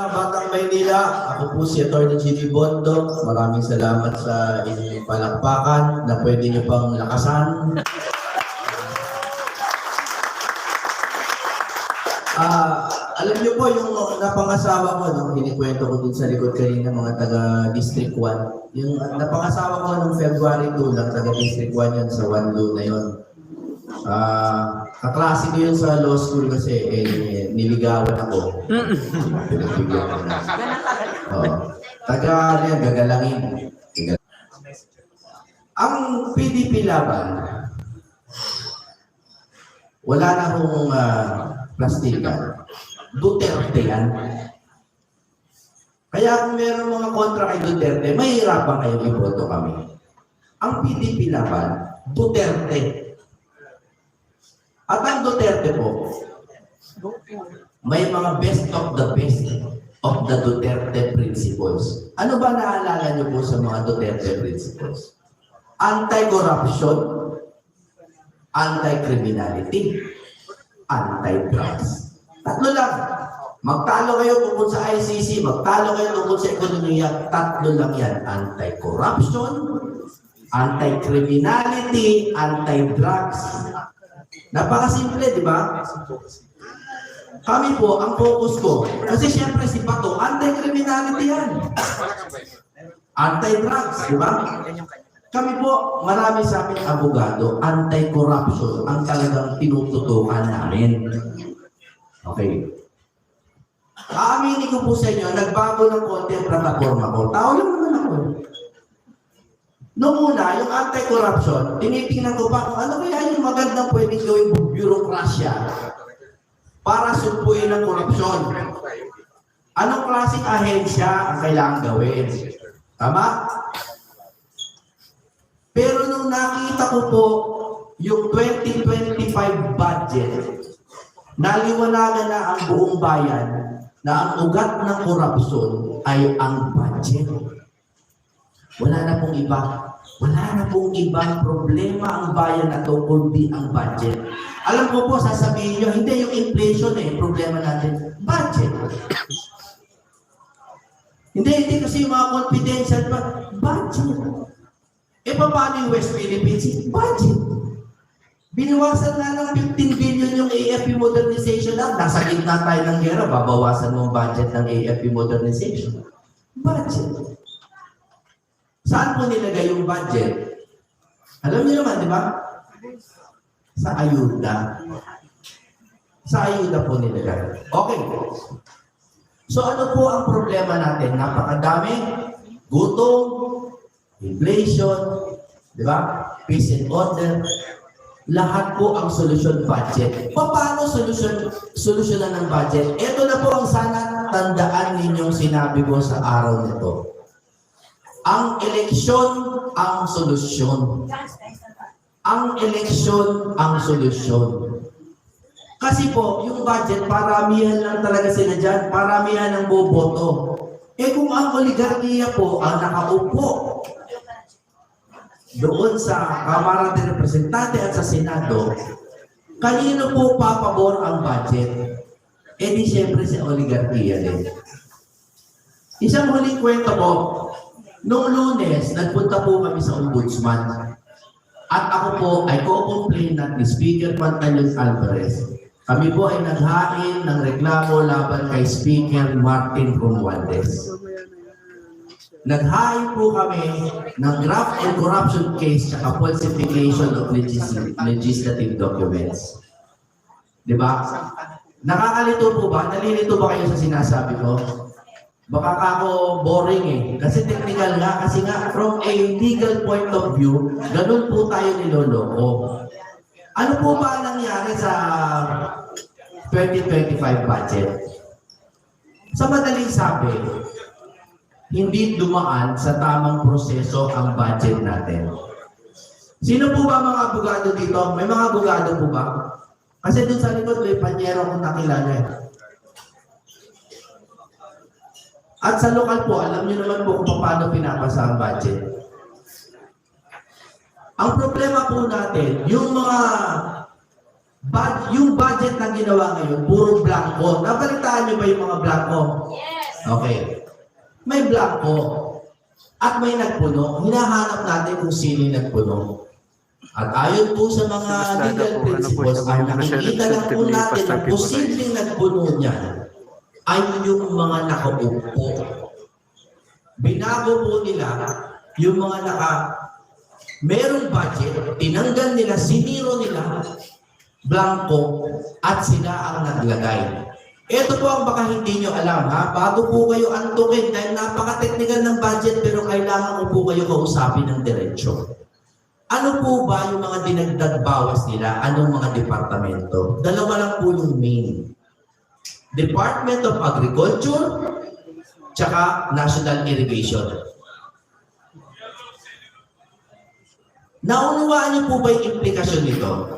Batang Maynila, ako po si Atty. G.D. Bondo. Maraming salamat sa inyong palakpakan na pwede nyo pang lakasan. Alam niyo po yung napangasawa ko, no, hinikwento ko din sa likod kanina mga taga District 1. Yung napangasawa ko nung February 2 lang, taga District 1 yun sa Wanlu na yun. Kaklase ko yun sa law school kasi niligawan ako. Pinagbigyan ko na. Taga yan, gagalangin. Ang PDP laban, wala na akong plastikan. Duterte yan. Kaya kung meron mga kontra kay Duterte, mahirapan kayo iboto kami. Ang PDP laban, Duterte. At ang Duterte po, may mga best of the Duterte principles. Ano ba naalala niyo po sa mga Duterte principles? Anti-corruption, anti-criminality, anti-drugs. Tatlo lang. Magtalo kayo tungkol sa ICC, magtalo kayo tungkol sa ekonomiya, tatlo lang yan. Anti-corruption, anti-criminality, anti-drugs. Napakasimple, di ba? Kami po, ang focus ko, kasi siyempre si Pato, anti-criminality yan. Anti-drugs, di ba? Kami po, marami sa amin abogado, anti-corruption, ang talagang tinututukan namin. Okay. Aaminin ko po sa inyo, nagbago ng konti ang plataforma ko. Tao lang naman ako. Noong una, yung anti-corruption, tinitingnan ko pa kung ano kaya yung magandang pwedeng gawing bureaucracia para sumpuin ng korupsyon. Anong klaseng ahensya ang kailangan gawin? Tama? Pero nung nakita ko po yung 2025 budget, naliwanagan na ang buong bayan na ang ugat ng korupsyon ay ang budget. Wala na pong iba. Wala na pong ibang problema ang bayan na to kundi ang budget. Alam ko po, sasabihin nyo, hindi yung inflation problema natin. Budget. Hindi kasi yung mga confidential pa. Budget. Paano yung West Philippines? Budget. Biniwasan na ng 15 billion yung AFP modernization lang. Nasa gitna tayo ng gera, babawasan mo ang budget ng AFP modernization. Budget. Saan po nilagay yung budget? Alam niyo naman, di ba? Sa ayuda. Sa ayuda po nilagay. Okay. So ano po ang problema natin? Napakadami. Gutom, inflation, di ba? Peace and order. Lahat po ang solusyon budget. Paano solusyonan ng budget? Ito na po ang sana tandaan ninyong sinabi ko sa araw nito. Ang eleksyon ang solusyon. Ang eleksyon ang solusyon. Kasi po, yung budget, paramihan lang talaga sila dyan. Paramihan ang boboto. Kung ang oligarkiya po ang nakaupo doon sa Kamara de Representante at sa Senado, kanino po papabor ang budget? Di siyempre sa oligarkiya din. Isang huling kwento po, noong Lunes, nagpunta po kami sa Ombudsman. At ako po ay co-complainant ni Speaker Pantaleon Alvarez. Kami po ay naghain ng reklamo laban kay Speaker Martin Romualdez. Naghain po kami ng graft and corruption case at falsification of legislative documents. Diba? Nakakalito po ba? Nalilito ba kayo sa sinasabi ko? Baka ako boring kasi technical nga, kasi nga from a legal point of view, ganun po tayo niloloko. Ano po ba nangyari sa 2025 budget? Sa madaling sabi, hindi dumaan sa tamang proseso ang budget natin. Sino po ba mga abogado dito? May mga abogado po ba? Kasi dun sa likod, may panyero akong nakilala At sa lokal po, alam niyo naman po kung paano pinapasa ang budget. Ang problema po natin, yung mga Yung budget na ginawa ngayon, puro blanco. Nabalitaan niyo ba yung mga blanco? Yes. Okay. May blanco. At may nagpuno. Hinahanap natin kung sino yung nagpuno. At ayon po sa mga legal principles, ang nakikita lang po natin ang posibleng nagpuno niya ay yung mga nakaupo. Binago po nila yung mga merong budget, tinanggal nila, siniro nila, blanco, at sila ang naglagay. Ito po ang baka hindi nyo alam, ha? Bago po kayo antukin, dahil napaka-technical ng budget, pero kailangan ko po kayo kausapin ng diretsyo. Ano po ba yung mga dinagdag bawas nila? Anong mga departamento? Dalawa lang po yung main. Department of Agriculture, tsaka National Irrigation. Naunawaan niyo po ba yung implikasyon nito?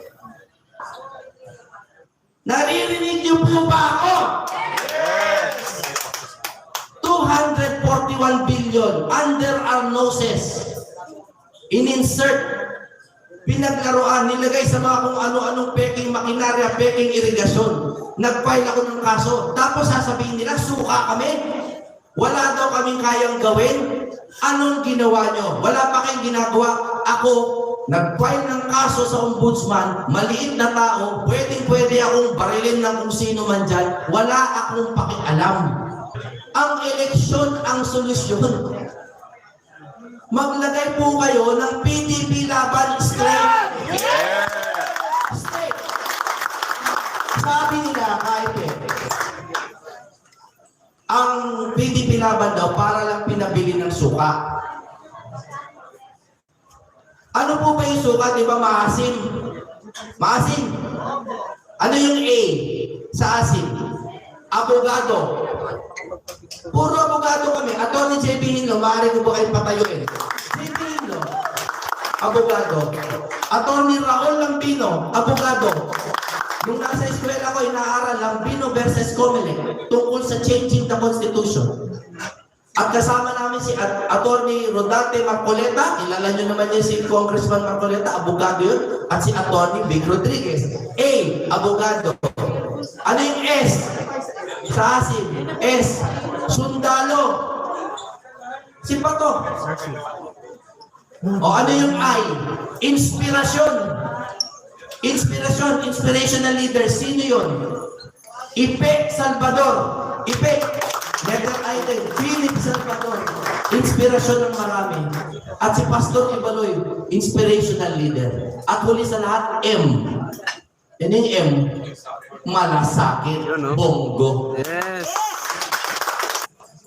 Naririnig niyo po ba ako? Yes! 241 billion under our noses. In-insert, pinaglaruan, nilagay sa mga kung ano-anong peking makinarya, peking irigasyon. Nag-file ako ng kaso. Tapos sasabihin nila, suka kami. Wala daw kaming kayang gawin. Anong ginawa nyo? Wala pa kayong ginagawa. Ako, nag-file ng kaso sa ombudsman, maliit na tao, pwede akong barilin ng kung sino man dyan. Wala akong pakialam. Ang eleksyon ang solusyon. Maglagay po kayo ng PDP laban straight. Yeah! Straight. Sabi nila, kahit ang PDP laban daw para lang pinabili ng suka. Ano po ba yung suka? Di ba maasim? Maasim? Ano yung A sa asim? Abogado. Puro abogado kami. Atty. JB Hinlo, maaari ko ba kayong patayuin? JB Hinlo, abogado. Atty. Raul Lambino, abogado. Nung nasa eskwela ko, inaaral Lambino versus Comelec tungkol sa changing the Constitution. At kasama namin si Atty. Rodante Marcoleta, kilala nyo naman niya si Congressman Marcoleta, abogado yun, at si Atty. Vic Rodriguez. A, abogado. Ano yung S? Sa asin. S, sundalo. Si Pato. O ano yung I? Inspirasyon. Inspirasyon, inspirational leader. Sino yun? Ipe Salvador. Ipe. Letter I din. Philip Salvador. Inspirasyon ng marami. At si Pastor Ibaloy, inspirational leader. At huli sa lahat, M. Yan yung M. Malasakit. Bongo. Yes.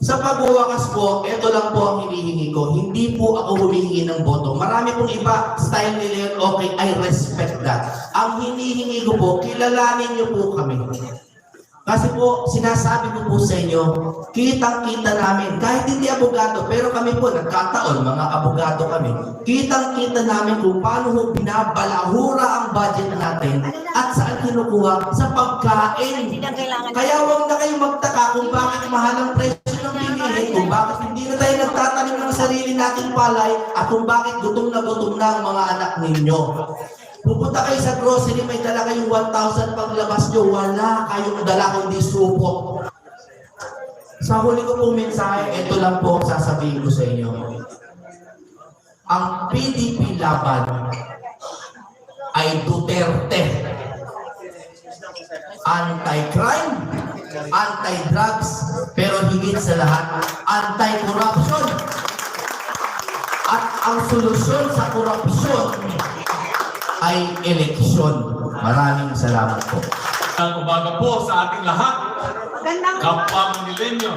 Sa pagwawakas po, ito lang po ang hinihingi ko. Hindi po ako humihingi ng boto. Marami pong iba, style nila yun, okay, I respect that. Ang hinihingi ko po, kilalanin niyo po kami. Kasi po, sinasabi ko po sa inyo, kitang-kita namin, kahit hindi abogado, pero kami po, nagkataon, mga abogado kami, kitang-kita namin kung paano ho binabalahura ang budget natin at saan kinukuha sa pagkain. Kaya huwag na kayong magtaka kung bakit mahal ang presyo ng bilihin, kung bakit hindi na tayo nagtatanim ng sarili nating palay, at kung bakit gutom na ang mga anak ninyo. Pupunta kayo sa grocery, may dala kayong 1,000, paglabas nyo, wala kayong dala kundi supot. Sa huli ko pong mensahe, ito lang po ang sasabihin ko sa inyo. Ang PDP laban ay Duterte. Anti-crime, anti-drugs, pero higit sa lahat, anti-corruption. At ang solusyon sa korupsyon ay eleksyon. Maraming salamat po. Ang umaga po sa ating lahat. Kapwa Manileño.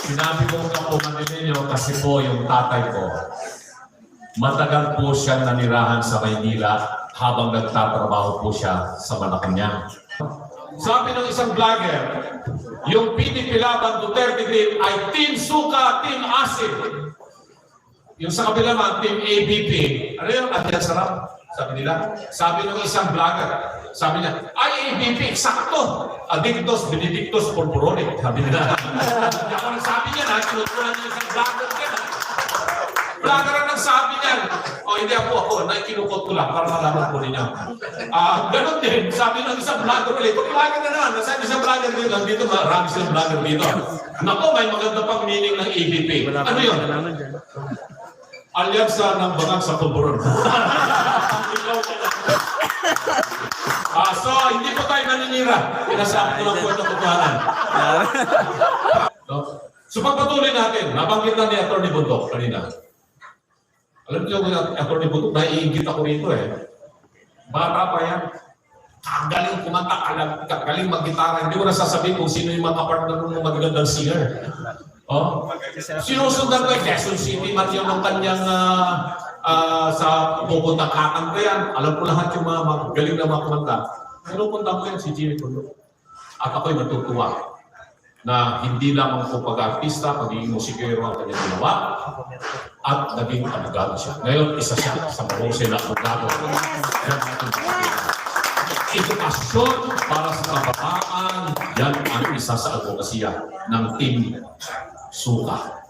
Sinabi ko kapwa Manileño kasi po yung tatay ko, matagal po siya nanirahan sa Maynila habang nagtatrabaho po siya sa Malacanang. Sabi ng isang vlogger, yung PDP laban Duterte Green ay Team Suka, Team Asin. Yung sa kabila man, Team ABP. Ano yung Adyan Sarap? Sabi nila. Sabi ng isang vlogger, sabi niya, ay ABP, sakto. Adictos, Benedictus, Purpuronic. Sabi nila. Ako nagsabi niya na, tinutunan niya isang vlogger ka na. Vlogger ang nagsabi niya. O hindi ako, naikinukot ko lang para malaman po ninyo. Ganon din, sabi ng isang vlogger ulit, vlogger na naman, nasabi isang vlogger dito, dito marami silang vlogger dito. Naku, may maganda pang meaning ng EVP. Ano yun? Alyansa ng bangag sa pulburon. So, hindi po tayo naninira. Pinasabi ko lang po itong kutuhanan. So, pagpatuloy natin, nabanggit na ni Atty. Bundok kanina. Alam niyo, Atty. Bundok, naiingit ako rito eh. Bata pa yan. Galing kumanta, galing mag-gitara. Hindi mo nasasabihin kung sino yung mga partner ng magagandang singer. Oh? Sinusundan ko yung Quezon City, Matthew, ng kanyang sa pupunta kakanta yan. Alam ko lahat yung mga galing na mga kumanta. Pinupunta ko yan si Jimmy Bundok. At ako'y natutuwa na hindi lamang po pag-artista, pagiging musikero ang kanyang ginawa, at naging abogado siya. Ngayon, isa siya sa mahusay na abogado. Edukasyon para sa kabataan, yan ang isa sa advokasya ng Team Suka.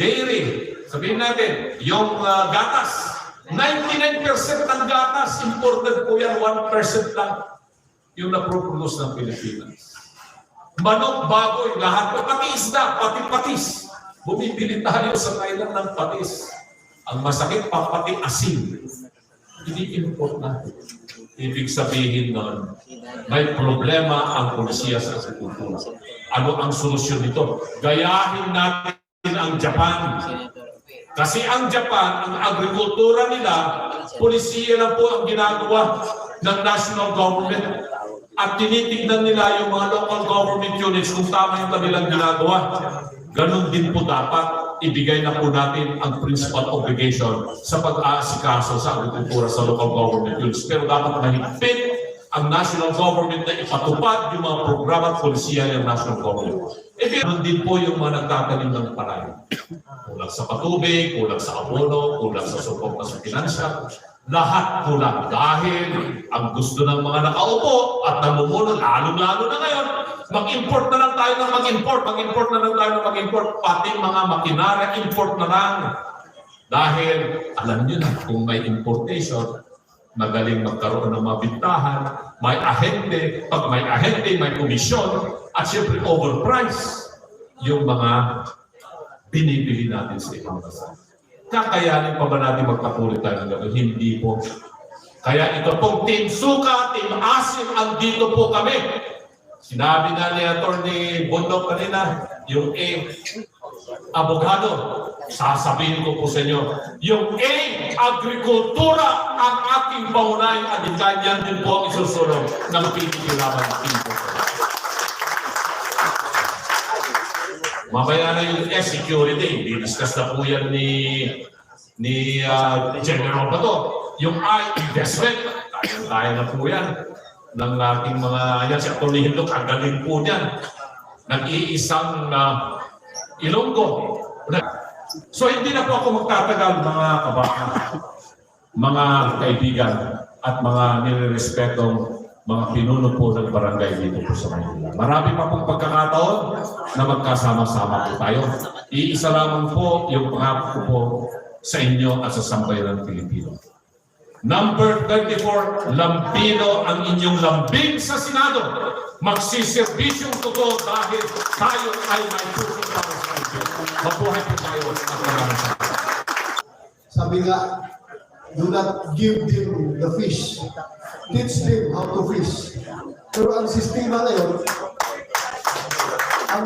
Dairy, sabihin natin, yung gatas, 99% ng gatas, imported po yan, 1% lang yung naproproduce ng Pilipinas. Manok, baboy, lahat po, pati isda, pati patis. Bumibili tayo sa Thailand ng patis. Ang masakit pa, pati asin. Ini-import natin. Ibig sabihin nun, may problema ang polisiya sa agrikultura. Ano ang solusyon nito? Gayahin natin ang Japan. Kasi ang Japan, ang agrikultura nila, polisiya lang po ang ginagawa ng national government. At tinitignan nila yung mga local government units kung tama yung kanilang ginagawa. Ganon din po dapat ibigay na po natin ang principal obligation sa pag-aasikaso sa agrikultura sa local government units. Pero dapat mahigpit ang national government na ipatupad yung mga programa at polisiya ng national government. Ganon din po yung mga nagtatanim ng palay. Kulang sa patubig, kulang sa abono, kulang sa suporta sa finansya. Lahat kulang dahil ang gusto ng mga nakaupo at namumuno, lalong-lalo na ngayon, mag-import na lang tayo ng mag-import na lang tayo ng mag-import, pati mga makinarya, import na lang. Dahil, alam nyo na, kung may importation, magaling magkaroon ng mabintahan, may ahente, pag may ahente, may komisyon, at siyempre overprice yung mga binibili natin sa ibang bansa. Kakayanin pa ba natin magpatuloy tayo ng gano'n? Hindi po. Kaya ito pong Team Suka, Team Asim, andito po kami. Sinabi na ni Atty. Bundok kanina, yung A, abogado. Sasabihin ko po sa inyo, yung A, agrikultura, ang aking paunahing adhikain. Yan din po ang isusulong ng PDP laban ng Team Suka. Mamaya na yung security, di-discuss na po yan ni General Bato. Yung I, investment, tayo na po yan. Ng ating mga, yan si Atty. Hindok, ang galing po niyan. Nag-iisang Ilonggo. So hindi na po ako magtatagal mga kabakan, mga kaibigan, at mga nilirespetong mga pinuno po ng barangay dito po sa Maynila. Marami pa pong pagkakataon na magkasama-sama po tayo. Iisa lamang po yung pangako ko po sa inyo at sa sambayan ng Pilipino. Number 34, lambino ang inyong lambing sa Senado. Magsiserbisyong totoo dahil tayo ay may pusong para sa inyo. Mabuhay po tayo at maraming salamat. Sabi nga, do not give them the fish. Teach them how to fish. Pero ang sistema ngayon, ang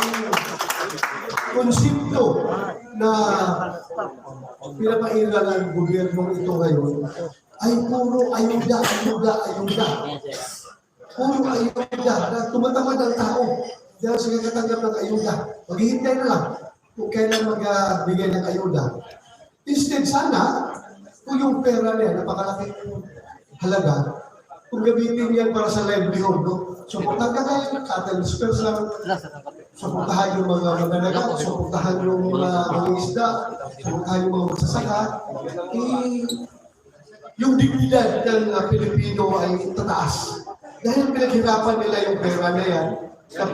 konsepto na pinapairal ng gobyerno ito ngayon ay puro ayuda. Puro ayuda na tumatamad ang tao dahil sa kakatanggap ng ayuda. Maghihintay na lang kung kailan magbigay ng ayuda. Instead sana, kung yung pera niya, napakalaking halaga, kung gamitin yan para sa livelihood, no? Suportahan ka kayo ng cattle dispersers lang, suportahan yung mga mananagat, suportahan yung mga isda, suportahan yung mga magsasaka, yung dignidad ng Pilipino ay tataas. Dahil pinaghirapan nila yung pera na yan,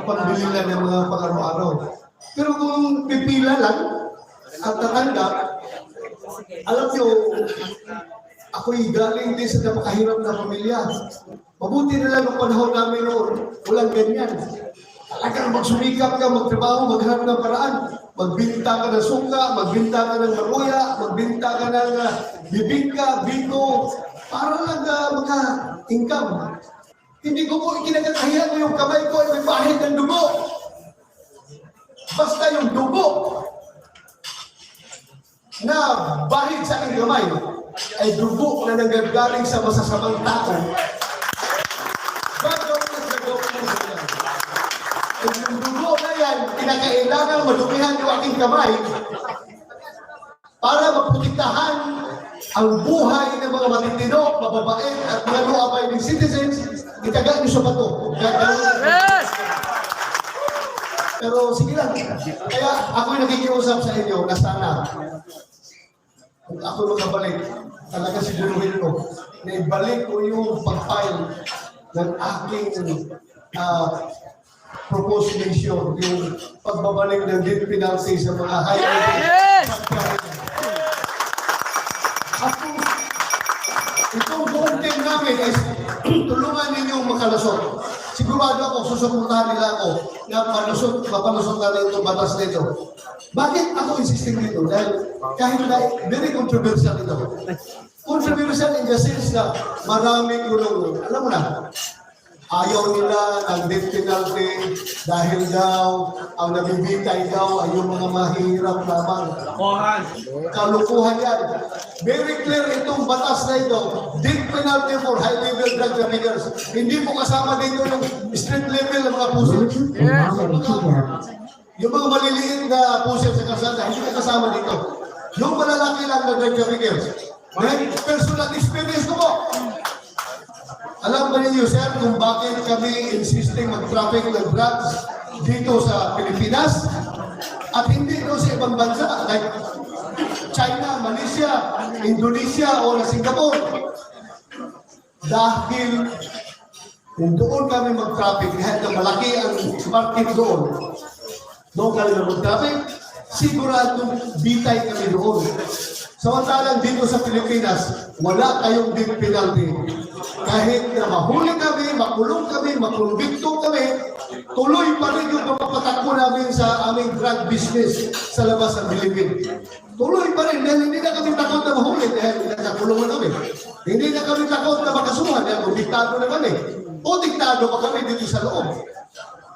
pambili lang ng mga pang-araw-araw. Pero kung pipila lang at tatanggap, alam nyo, ako'y galing din sa napakahirap na pamilya. Mabuti na lang ang panahon namin noon, walang ganyan. Talagang magsumikap ka, magtrabaho, maghanap ng paraan. Magbinta ka ng sungka, magbinta ka ng maruya, magbinta ka ng bibingka, biko, para lang maka-income. Hindi ko po ikinagakahiyan mo yung kamay ko ay may bahid ng dugo. Basta yung dugo na bahid sa aking kamay ay dugo na nanggagaling sa masasamang tao. Yung dugo na yan, kinakailangan madumihan yung aking kamay para maprotektahan ang buhay ng mga matitino, mababait at mga law-abiding citizens. Itaga niyo sa bato. Yes! Pero sige lang. Kaya ako'y nakikiusap sa inyo na sana kung ako makabalik, talaga siguruhin ko na ibalik ko yung pag-file ng aking proposed mission, yung pagbabalik ng death penalty sa mga high-ranking. Yes! Ako, itong buong team namin ay tulungan ninyong makalusot. Sigurado ako, susuportahan nila ako na mapalusot na itong batas nito. Bakit ako insisting dito? Dahil kahit na very controversial ito. Controversial in the sense na maraming gulong. Alam mo na, ayaw nila ng death penalty dahil daw ang nabibitay daw ay yung mga mahirap lamang. Kalukuhan yan. Very clear itong batas na ito. Death penalty for high-level drug traffickers. Hindi po kasama dito yung street level ng mga pusit. Yung mga maliliit na pusit sa kalsada, hindi po kasama dito. Yung malalaki lang na drug traffickers. Dahil personal experience ko po. Alam ba ninyo, sir, kung bakit kami insisting mag-traffic ng drugs dito sa Pilipinas at hindi doon sa ibang bansa like China, Malaysia, Indonesia o Singapore? Dahil kung doon kami mag-traffic, kahit na malaki ang market doon kami mag-traffic, siguradong bitay kami doon. Samantalang dito sa Pilipinas, wala kayong death penalty. Kahit na mahuli kami, makulong kami, makonbikto kami, tuloy pa rin yung papatakbo namin sa aming drug business sa labas ng Pilipinas. Tuloy pa rin dahil hindi na kami takot na mahuli dahil nakakulungan kami. Hindi na kami takot na makasuhan dahil diktado na kami. O diktado pa kami dito sa loob.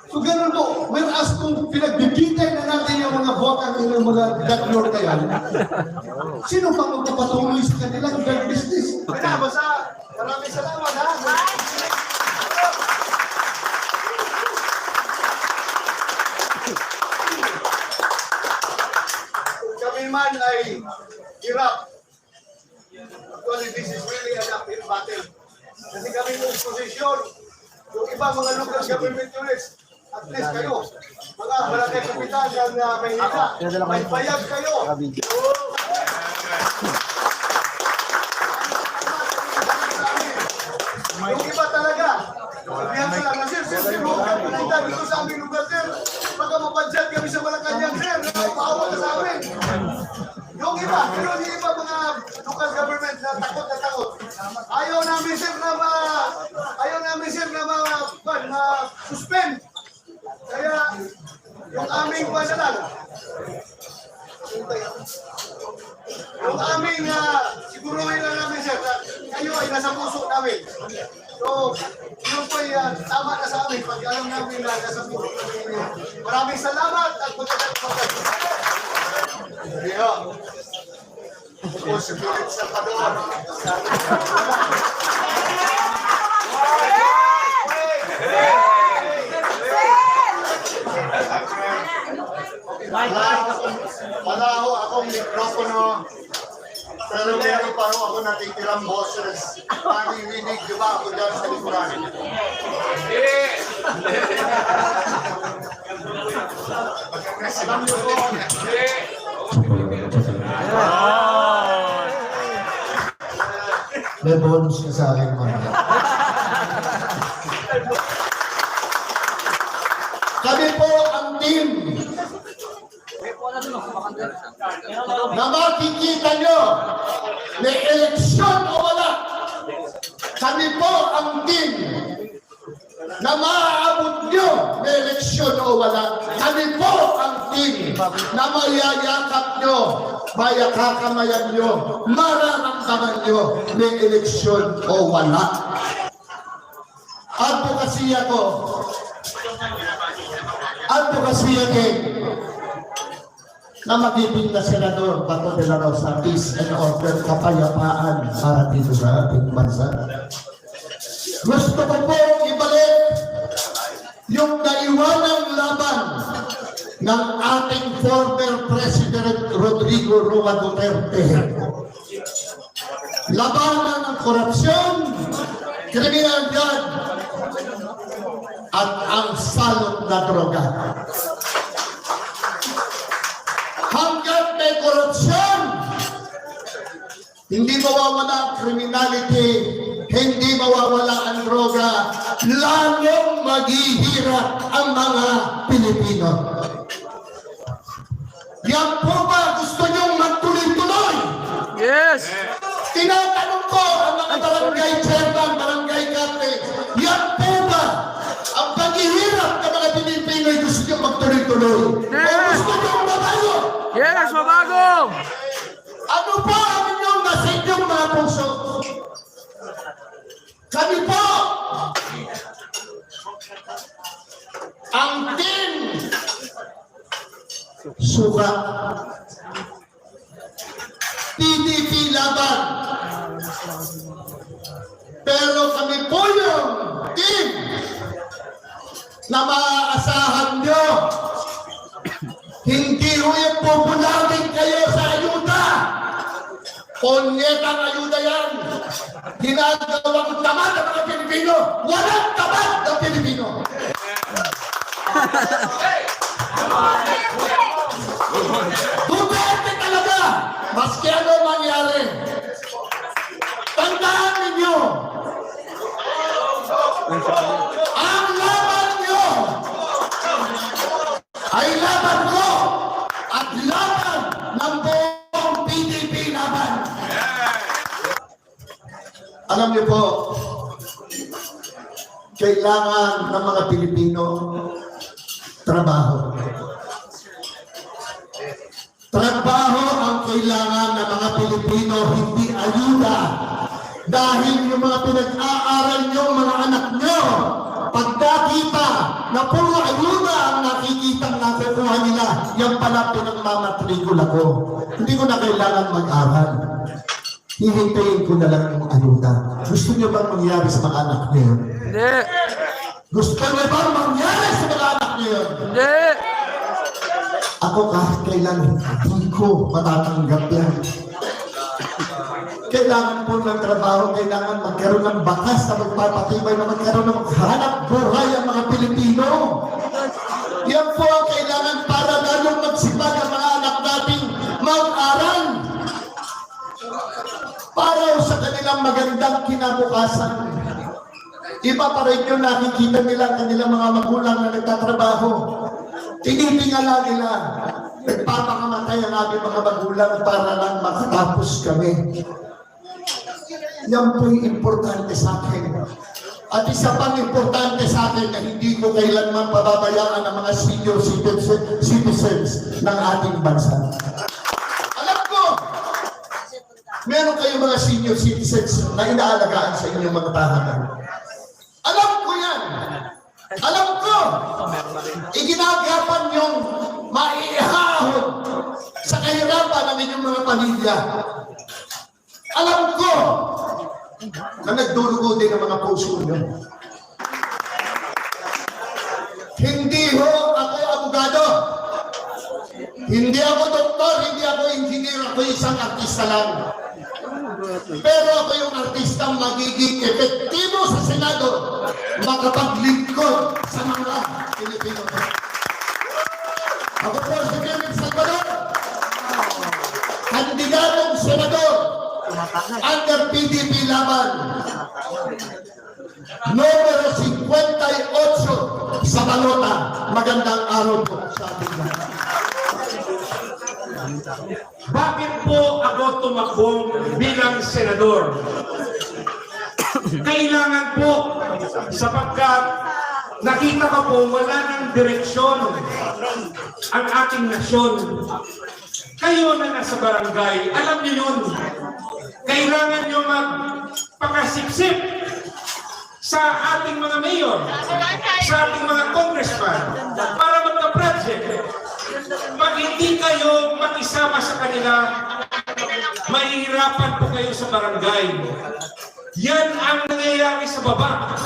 So ganun po, whereas kung pinagbibitay na natin yung mga buwakan ng mga drug lord na yan, sino pa magpapatuloy sa kanilang drug business? Kaya basta, maraming salamat ha. Kung kami man ay hirap, actually this is really an uphill battle. Kasi kami ng posisyon, yung ibang mga local government units, at least kayo, mga barangay kapitan ng Maynila, may payag kayo. Yung iba talaga, sabihan sa lang, sir, nakita dito sa aming lugar, sir, baka mapadyan kami sa Malacanang, sir, maawa ka sa amin. Yung iba, pero yung iba mga local government na takot. Ayaw namin, sir, na ma-suspend. Kaya, yung aming panalang, yung aming siguruhin lang namin, sir, na kayo ay nasa puso namin. So, yun po tama na sa amin pag alam namin na nasa puso namin. Maraming salamat at magandang pagkakas. Kaya, po si Philip Salvador. Wala akong mikropono, pero meron pa rin ako natitirang boses. Nanginig, di ba ako dyan sa likuran? Alam niyo po, may bonus ka sa akin, mga. Kami po ang team na makikita nyo may eleksyon o wala. Kami po ang team na maaabot nyo may eleksyon o wala. Kami po ang team na mayayakap nyo, mayakakamayan nyo, mararamdaman nyo may eleksyon o wala. Advokasya ko, advokasya din na magiging na Senador Bato de la Rosa, peace and order, kapayapaan para dito sa ating bansa. Gusto ko po ibalik yung naiwanang laban ng ating former President Rodrigo Roa Duterte. Labanan ng korupsyon, kriminalidad, at ang salot na droga. Hanggat may korupsyon, hindi mawawala ang criminality, hindi mawawala ang droga, lalong maghihirap ang mga Pilipino. Yan po ba gusto niyong magtuloy-tuloy? Yes! Tinatanong ko ang mga barangay chairman, barangay captain, yan po ba ang paghihirap ng mga Pilipino ay gusto niyong magtuloy-tuloy? O gusto niyong mabago? Yes, mabago! Ano po ang inyong nasa inyong mga puso? Kami po ang team suka PDP laban. Pero kami po yung team na maaasahan nyo. Hindi ho yung pupulangin kayo sa ayuda. Ponyetang ayuda yan. Ginagawang tamad ng mga Pilipino. Walang tamad ng Pilipino. Duterte talaga. Maski ano mangyari. Tandaan ninyo. Ang laban nyo ay laban ko at laban ng buong PDP laban. Alam niyo po, kailangan ng mga Pilipino trabaho. Trabaho ang kailangan ng mga Pilipino, hindi ayuda. Dahil yung mga pinag-aaral nyo, mga anak nyo, pagkakita na puro ayuda ang nakikitang nakukuha nila, yan pala pinagmamatrikula ko. Hindi ko na kailangan mag-aral. Hihintayin ko na lang yung ayuda. Gusto nyo bang mangyari sa mga anak nyo? Hindi! Gusto nyo bang mangyari sa mga anak nyo? Hindi! Ako kahit kailan, hindi ko matatanggap yan. Kailangan po ng trabaho, kailangan magkaroon ng bakas na magpapatibay na magkaroon ng hanap buhay ang mga Pilipino. Yan po ang kailangan para lalong magsipag ang mga anak natin mag-aral. Para sa kanilang magandang kinabukasan. Iba pa rin yung nakikita nila ang kanilang mga magulang na nagtatrabaho. Tinitingala nila. Nagpapakamatay ang aming mga magulang para lang makatapos kami. Yan po yung importante sa akin. At isa pang importante sa akin na hindi ko kailanman pababayaan ang mga senior citizens ng ating bansa. Alam ko, meron kayong mga senior citizens na inaalagaan sa inyong mga tahanan. Alam ko yan. Alam ko, iginagapan yung maihahon sa kahirapan ng inyong mga pamilya. Alam ko na nagdurugo din ang mga puso nyo. Hindi ho ako abogado. Hindi ako doktor, hindi ako engineer, ako isang artista lang. Pero ako yung artistang magiging epektibo sa Senado, makapaglingkod sa mga Pilipino. Ako po si Kevin Salvador, kandidatong senador under PDP laban, numero 58 sa balota. Magandang araw po sa ating lahat. Bakit po ako tumakbong bilang senador? Kailangan po, sapagkat nakita ko po wala ng direksyon ang ating nasyon. Kayo na nasa barangay, alam niyo yun. Kailangan niyo magpakasipsip sa ating mga mayor, sa ating mga congressman, para magka-project. Pag hindi kayo makisama sa kanila, mahihirapan po kayo sa barangay. Yan ang nangyayari sa baba.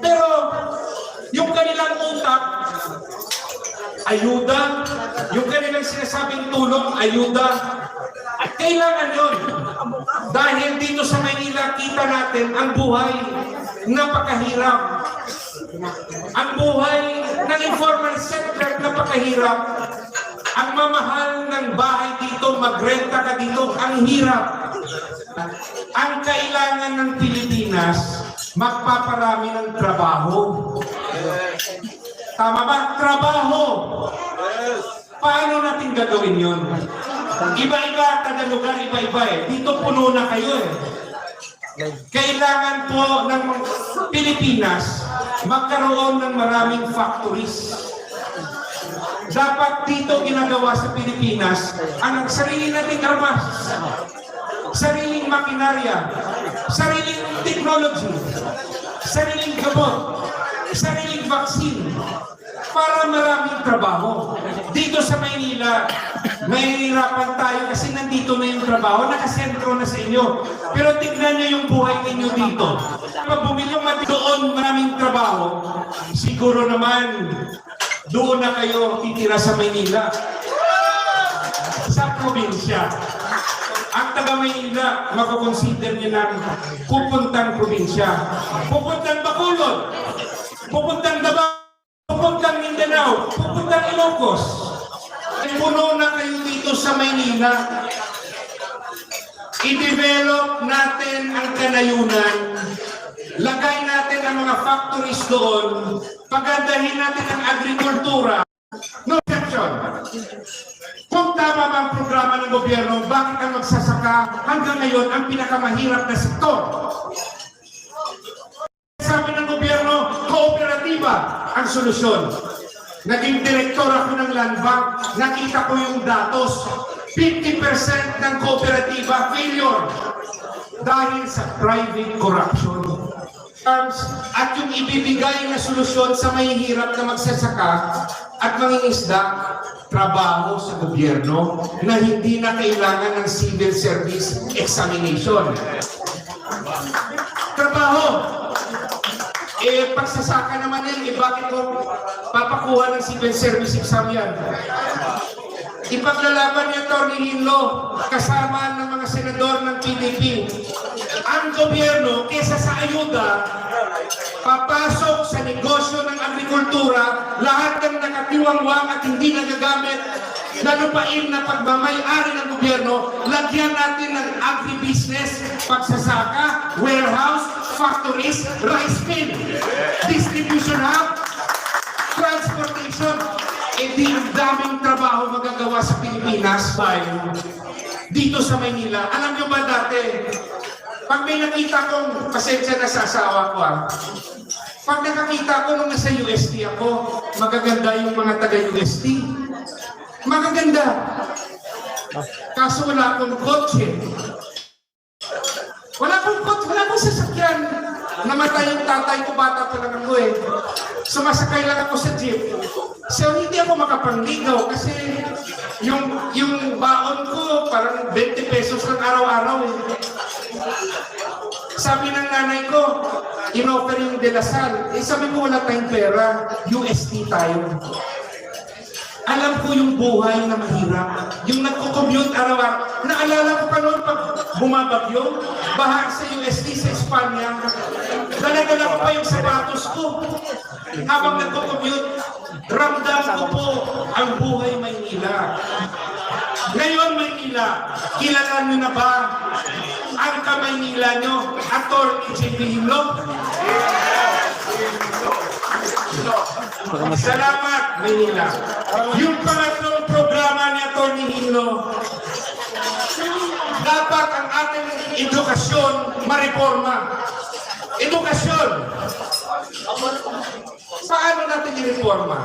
Pero yung kanilang utak, ayuda, yung kanilang sinasabing tulong, ayuda, kailangan yun. Dahil dito sa Manila, kita natin ang buhay napakahirap. Ang buhay ng informal sector napakahirap. Ang mamahal ng bahay dito, magrenta ka dito, ang hirap. Ang kailangan ng Pilipinas, magpaparami ng trabaho. Tama ba? Trabaho. Paano natin gagawin yun? Iba-iba, kada lugar, iba-iba eh. Dito puno na kayo eh. Kailangan po ng Pilipinas magkaroon ng maraming factories. Dapat dito ginagawa sa Pilipinas ang sarili nating armas, sariling makinarya, sariling technology, sariling gamot, sariling vaccine, para maraming trabaho. Dito sa Maynila, mahihirapan tayo kasi nandito na yung trabaho, nakasentro na sa inyo. Pero tignan nyo yung buhay ninyo dito. Pag bumilyong doon maraming trabaho, siguro naman doon na kayo titira sa Maynila. Sa probinsya. Ang taga Maynila, makakonsider nyo ng pupuntang probinsya. Pupuntang Bacolod, pupuntang Davao, pupuntang Mindanao, pupuntang Ilocos. Puno na kayo dito sa Maynila. I-develop natin ang kanayunan. Lagay natin ang mga factories doon. Pagandahin natin ang agrikultura. No exception. Kung tama ba ang programa ng gobyerno, bakit ang magsasaka hanggang ngayon ang pinakamahirap na sektor? Sabi ng gobyerno, kooperatiba ang solusyon. Naging direktor ako ng Land Bank, nakita ko yung datos. 50% ng kooperatiba failure dahil sa private corruption. At yung ibibigay na solusyon sa mahihirap na magsasaka at mangingisda, trabaho sa gobyerno na hindi na kailangan ng civil service examination. Trabaho! Pagsasaka naman yan, bakit ko papakuha ng civil service exam yan? Ipaglalaban ni Atty. Hinlo kasama ng mga senador ng PDP. Ang gobyerno, kesa sa ayuda, papasok sa negosyo ng agrikultura, lahat ng nakatiwangwang at hindi nagagamit na lupain na pagmamay-ari ng gobyerno, lagyan natin ng agribusiness, pagsasaka, warehouse, factories, rice mill, distribution hub, transportation. Di ang daming trabaho magagawa sa Pilipinas dito sa Maynila. Alam nyo ba dati, pag may nakita kong, pasensya na sa asawa ko pag nakakita ko nung nasa UST ako, magaganda yung mga taga-UST. Magaganda. Kaso wala akong kotse. Wala akong sasakyan. Namatay yung tatay ko, bata pa lang ako eh. Sumasakay lang ako sa jeep. So hindi ako makapangligaw kasi yung baon ko parang 20 pesos lang araw-araw eh. Sabi ng nanay ko, in-offer yung De La Salle. Sabi ko wala tayong pera, UST tayo. Alam ko yung buhay na mahirap. Yung nagko-commute araw-araw. Naalala ko pa noon pag bumabagyo, baha sa UST sa Espanya. Dala-dala ko pa yung sapatos ko. Habang nagko-commute, ramdam ko po ang buhay Maynila. Ngayon Maynila, kilala nyo na ba ang ka-Maynila nyo, Atty. J.P. Hinlo? Salamat, Maynila. Yung pangatlong programa ni Atty. Attorney Hino, dapat ang ating edukasyon mareforma. Edukasyon. Paano natin i-reforma?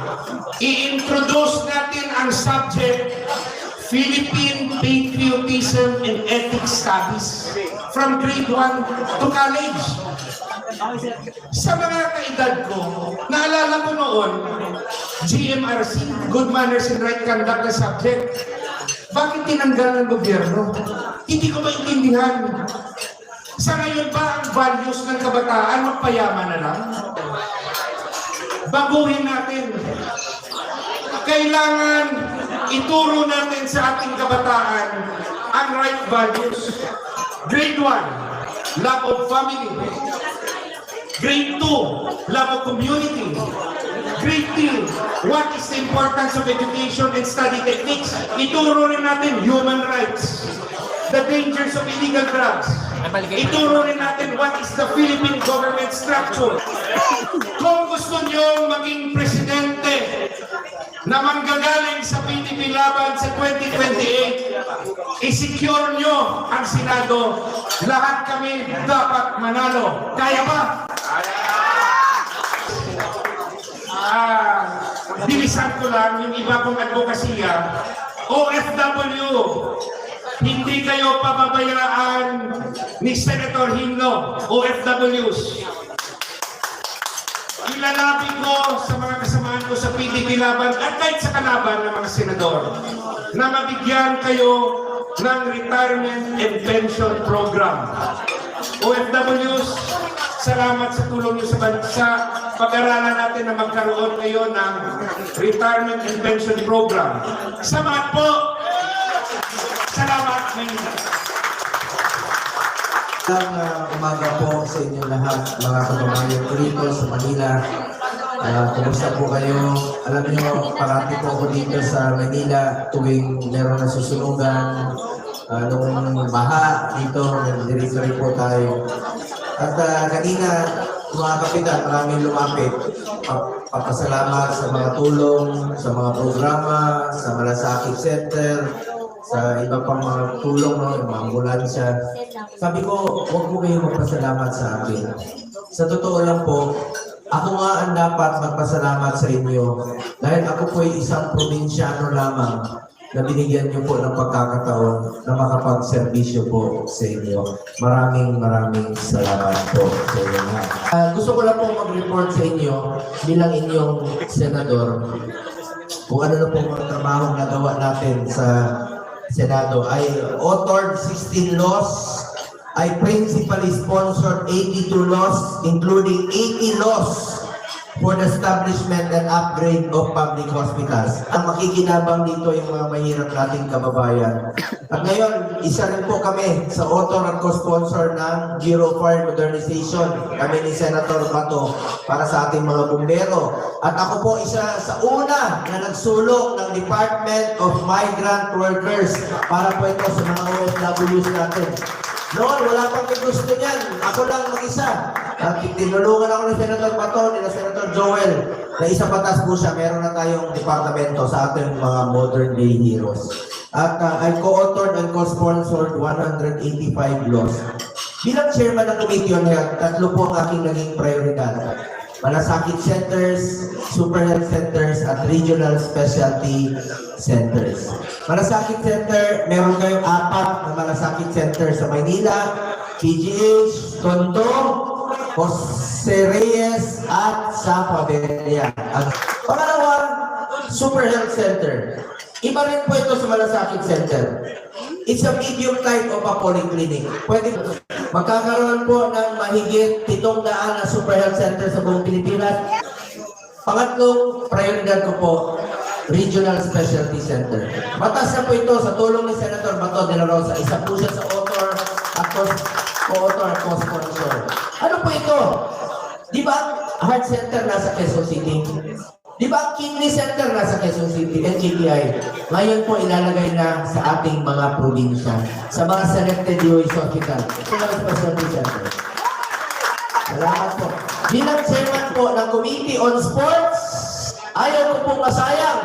I-introduce natin ang subject Philippine Patriotism and Ethics Studies from grade 1 to college. Sa mga kaedad ko, naalala ko noon, GMRC, Good Manners and Right Conduct na subject. Bakit tinanggal ng gobyerno? Hindi ko maintindihan. Sa ngayon ba ang values ng kabataan magpayaman na lang? Baguhin natin. Kailangan ituro natin sa ating kabataan ang right values. Grade 1, love of family. Grade 2, love of community. Grade 3, what is the importance of education and study techniques? Ituro rin natin human rights, the dangers of illegal drugs. Ituro rin natin what is the Philippine government structure. Kung gusto nyo maging presidente na manggagaling sa PDP laban sa 2028, i-secure nyo ang Senado. Lahat kami dapat manalo. Kaya ba? Bilisan ko lang yung iba kong advokasya. OFW, hindi kayo pababayaan ni Senator Hino, OFWs. Ilalabi ko sa mga kasamaan ko sa PDP laban at kahit sa kalaban ng mga senador na mabigyan kayo ng retirement and pension program. OFWs, salamat sa tulong niyo sa bansa. Pag-aralan natin na magkaroon kayo ng retirement and pension program. Salamat po! Salamat, Manila. Umaga po sa inyo lahat, mga kababayan ko rito sa Manila. Kumusta po kayo? Alam niyo, parati po ako dito sa Manila tuwing meron na susunugan. Nung baha dito, nandito rin po tayo. At kanina, mga kapitan, maraming lumapit. Papasalamat sa mga tulong, sa mga programa, sa Malasakit Center, sa iba pang mga tulong, no, yung mga ambulansya. Sabi ko, huwag mo kayo magpasalamat sa akin. Sa totoo lang po, ako nga ang dapat magpasalamat sa inyo dahil ako po ay isang probinsyano lamang na binigyan niyo po ng pagkakataon na makapagserbisyo po sa inyo. Maraming salamat po sa inyo. Gusto ko lang po mag-report sa inyo bilang inyong senador kung ano na po mga trabaho nagawa natin sa Senado. I authored 16 laws. I principally sponsored 82 laws, including 80 laws for the establishment and upgrade of public hospitals. Ang makikinabang dito yung mga mahirap nating kababayan. At ngayon, isa rin po kami sa author at co-sponsor ng Bureau Fire Modernization. Kami ni Senator Bato para sa ating mga bumbero. At ako po isa sa una na nagsulong ng Department of Migrant Workers para po ito sa mga OFWs natin. Noon, wala pang gusto niyan. Ako lang mag-isa. Tinulungan ako ni Senator Bato, ni Senator Joel, na isa patas po siya. Meron na tayong departamento sa ating mga modern day heroes. At I co-authored and co-sponsored 185 laws. Bilang chairman ng Committee on Health, tatlo po ang aking naging prioridad. Malasakit centers, super health centers, at regional specialty centers. Malasakit center, meron kayong 4 na malasakit center sa Maynila, PGH, Tondo, Jose Reyes, at sa Pabella. Pangalawa, super health center. Iba rin po ito sa Malasakit Center. It's a medium type of a polyclinic. Pwede magkakaroon po ng mahigit 700 na super health center sa buong Pilipinas. Pangatlong prioridad ko po, Regional Specialty Center. Batas na po ito sa tulong ni Senator Bato de la Rosa. Isa po siya sa author at co-author at co-sponsor. Ano po ito? Di ba ang heart center nasa Quezon City? Di ba ang kidney center nasa Quezon City, NKTI? Ngayon po ilalagay na sa ating mga probinsya, sa mga selected UAS hospital. Regional Specialty Center. Salamat po. Bilang chairman po ng Committee on Sports, ayaw ko pong masayang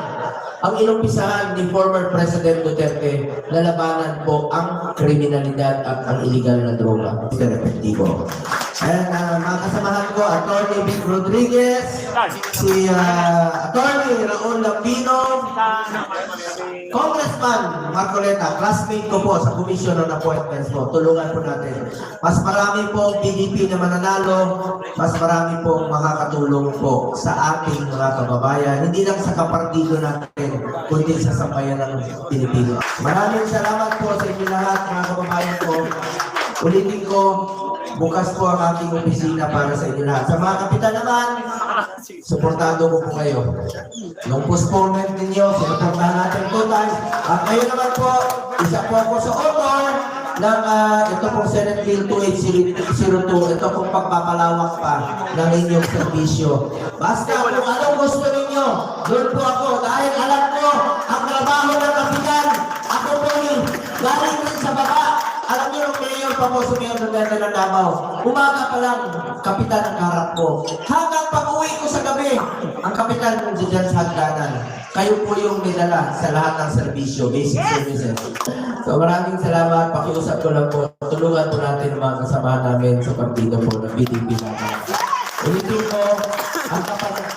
ang inumpisahan ni former President Duterte na labanan po ang kriminalidad at ang illegal na droga. Mr. Epektibo. Ayan, mga kasamahan ko, Atty. Vic Rodriguez, si Atty. Raul Lambino, Congressman Marcoleta, classmate ko po sa Commission on Appointments po. Tulungan po natin. Mas marami po PDP na mananalo, mas marami po makakatulong po sa ating mga kababayan. Hindi lang sa kapartido natin, kundi sa sambayan ng Pilipino. Maraming salamat po sa inyo lahat, mga kababayan ko. Ulitin ko, bukas po ang aking opisina para sa inyo lahat. Sa mga kapitan naman, suportado ko po kayo. Yung postponement ninyo, sinuportahan natin 2 times. At ngayon naman po, isa po ako sa author ng ito pong Senate Bill 2802. Ito pong pagpapalawak pa ng inyong serbisyo. Basta kung anong gusto ninyo, doon po ako. Dahil alam ko, ang trabaho ng kapitan, ako po yung galing rin sa baba. Alam niyo, yung mayor pa po sumiyaw ng ganda ng Davao. Umaga pa lang, kapitan ang harap ko. Hanggang pag-uwi ko sa gabi, ang kapitan kong dyan sa hagdanan. Kayo po yung medala sa lahat ng serbisyo, basic services. So maraming salamat, pakiusap ko lang po. Tulungan po natin ang mga kasamahan namin sa partido po ng PDP namin. Ulitin ko, ang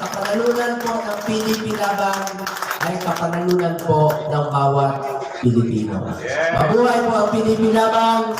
kapanalunan po ng PDP Laban ay kapanalunan po ng bawat Pilipino. Mabuhay po ang PDP Laban.